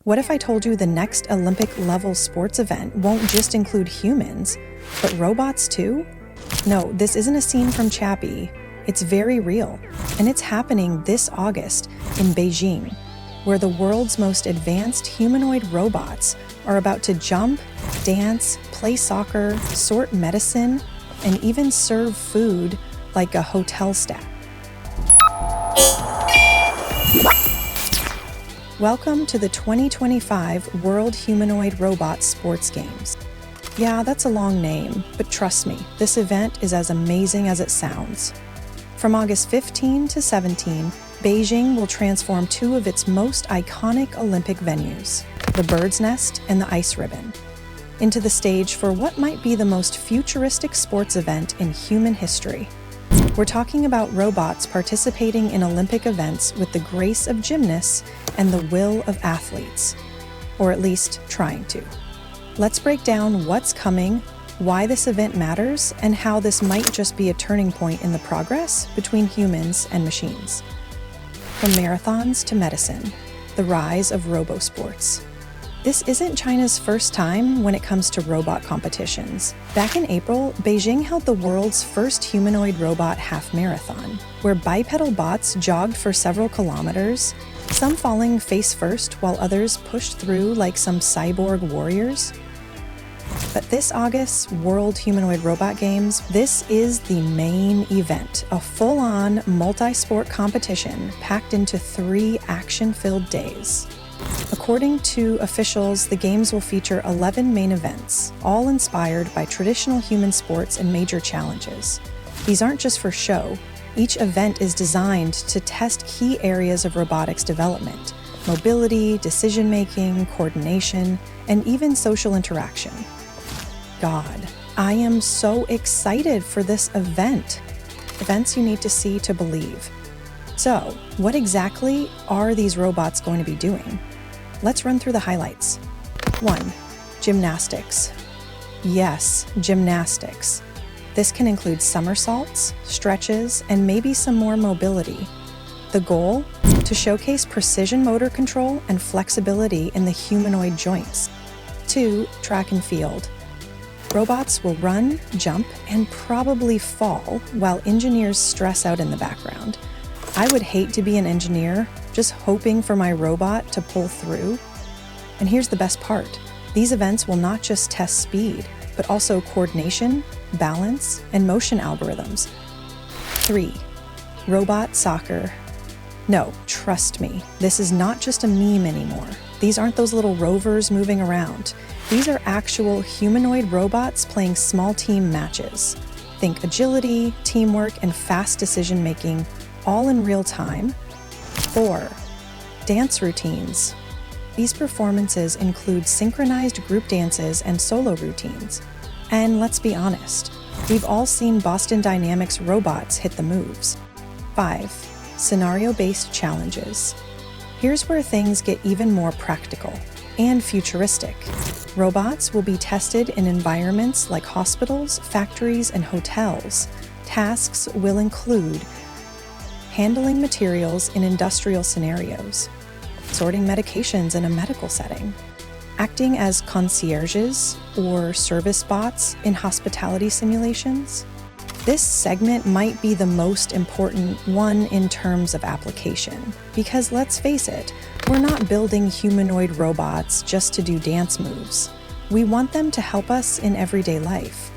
What if I told you the next Olympic-level sports event won't just include humans, but robots too? No, this isn't a scene from Chappie. It's very real, and it's happening this August in Beijing, where the world's most advanced humanoid robots are about to jump, dance, play soccer, sort medicine, and even serve food like a hotel staff. Welcome to the 2025 World Humanoid Robot Sports Games. Yeah, that's a long name, but trust me, this event is as amazing as it sounds. From August 15 to 17, Beijing will transform two of its most iconic Olympic venues, the Bird's Nest and the Ice Ribbon, into the stage for what might be the most futuristic sports event in human history. We're talking about robots participating in Olympic events with the grace of gymnasts and the will of athletes, or at least trying to. Let's break down what's coming, why this event matters, and how this might just be a turning point in the progress between humans and machines. From marathons to medicine, the rise of robosports. This isn't China's first time when it comes to robot competitions. Back in April, Beijing held the world's first humanoid robot half marathon, where bipedal bots jogged for several kilometers, some falling face first while others pushed through like some cyborg warriors. But this August's World Humanoid Robot Games, this is the main event, a full-on multi-sport competition packed into 3 action-filled days. According to officials, the games will feature 11 main events, all inspired by traditional human sports and major challenges. These aren't just for show. Each event is designed to test key areas of robotics development: mobility, decision-making, coordination, and even social interaction. God, I am so excited for this event. Events you need to see to believe. So, what exactly are these robots going to be doing? Let's run through the highlights. 1. Gymnastics. Yes, gymnastics. This can include somersaults, stretches, and maybe some more mobility. The goal? To showcase precision motor control and flexibility in the humanoid joints. 2. Track and field. Robots will run, jump, and probably fall while engineers stress out in the background. I would hate to be an engineer, just hoping for my robot to pull through. And here's the best part. These events will not just test speed, but also coordination, balance, and motion algorithms. 3. Robot soccer. No, trust me, this is not just a meme anymore. These aren't those little rovers moving around. These are actual humanoid robots playing small team matches. Think agility, teamwork, and fast decision-making, all in real time. 4. Dance routines. These performances include synchronized group dances and solo routines. And let's be honest, we've all seen Boston Dynamics robots hit the moves. 5. Scenario-based challenges. Here's where things get even more practical and futuristic. Robots will be tested in environments like hospitals, factories, and hotels. Tasks will include handling materials in industrial scenarios, sorting medications in a medical setting, acting as concierges or service bots in hospitality simulations. This segment might be the most important one in terms of application, because let's face it, we're not building humanoid robots just to do dance moves. We want them to help us in everyday life,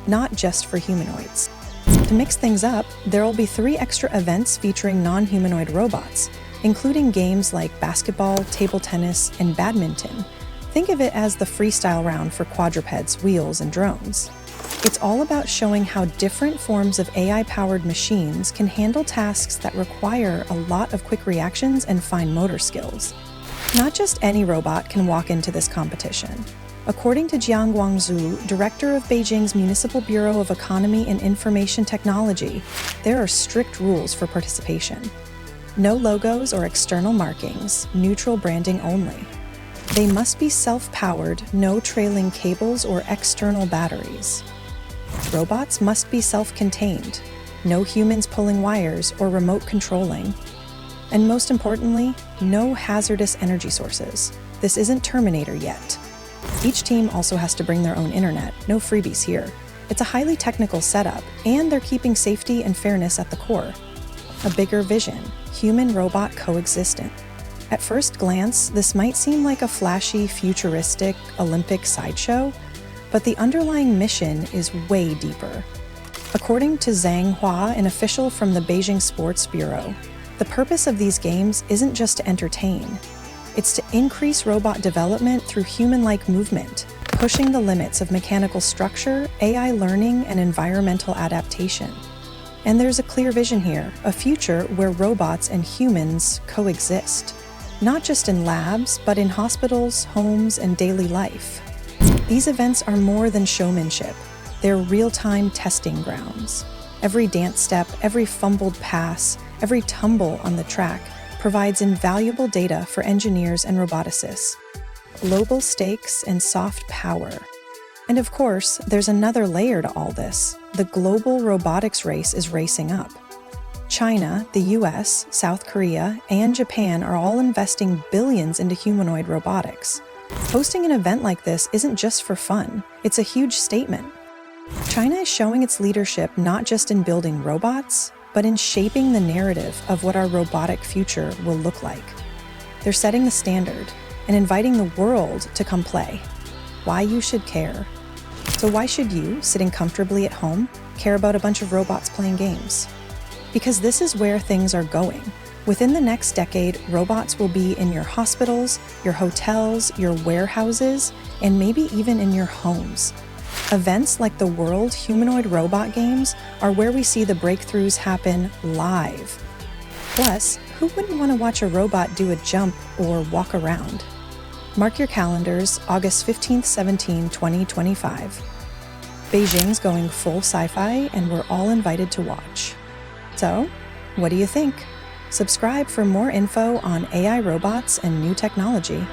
not just for humanoids. To mix things up, there will be 3 extra events featuring non-humanoid robots, including games like basketball, table tennis, and badminton. Think of it as the freestyle round for quadrupeds, wheels, and drones. It's all about showing how different forms of AI-powered machines can handle tasks that require a lot of quick reactions and fine motor skills. Not just any robot can walk into this competition. According to Jiang Guangzhu, director of Beijing's Municipal Bureau of Economy and Information Technology, there are strict rules for participation. No logos or external markings, neutral branding only. They must be self-powered, no trailing cables or external batteries. Robots must be self-contained, no humans pulling wires or remote controlling. And most importantly, no hazardous energy sources. This isn't Terminator yet. Each team also has to bring their own internet, no freebies here. It's a highly technical setup, and they're keeping safety and fairness at the core. A bigger vision, human-robot coexistence. At first glance, this might seem like a flashy, futuristic, Olympic sideshow, but the underlying mission is way deeper. According to Zhang Hua, an official from the Beijing Sports Bureau, the purpose of these games isn't just to entertain. It's to increase robot development through human-like movement, pushing the limits of mechanical structure, AI learning, and environmental adaptation. And there's a clear vision here, a future where robots and humans coexist, not just in labs, but in hospitals, homes, and daily life. These events are more than showmanship. They're real-time testing grounds. Every dance step, every fumbled pass, every tumble on the track provides invaluable data for engineers and roboticists. Global stakes and soft power. And of course, there's another layer to all this. The global robotics race is racing up. China, the US, South Korea, and Japan are all investing billions into humanoid robotics. Hosting an event like this isn't just for fun, it's a huge statement. China is showing its leadership not just in building robots, but in shaping the narrative of what our robotic future will look like. They're setting the standard and inviting the world to come play. Why you should care. So why should you, sitting comfortably at home, care about a bunch of robots playing games? Because this is where things are going. Within the next decade, robots will be in your hospitals, your hotels, your warehouses, and maybe even in your homes. Events like the World Humanoid Robot Games are where we see the breakthroughs happen live. Plus, who wouldn't want to watch a robot do a jump or walk around? Mark your calendars, August 15th, 17, 2025. Beijing's going full sci-fi, and we're all invited to watch. So, what do you think? Subscribe for more info on AI robots and new technology.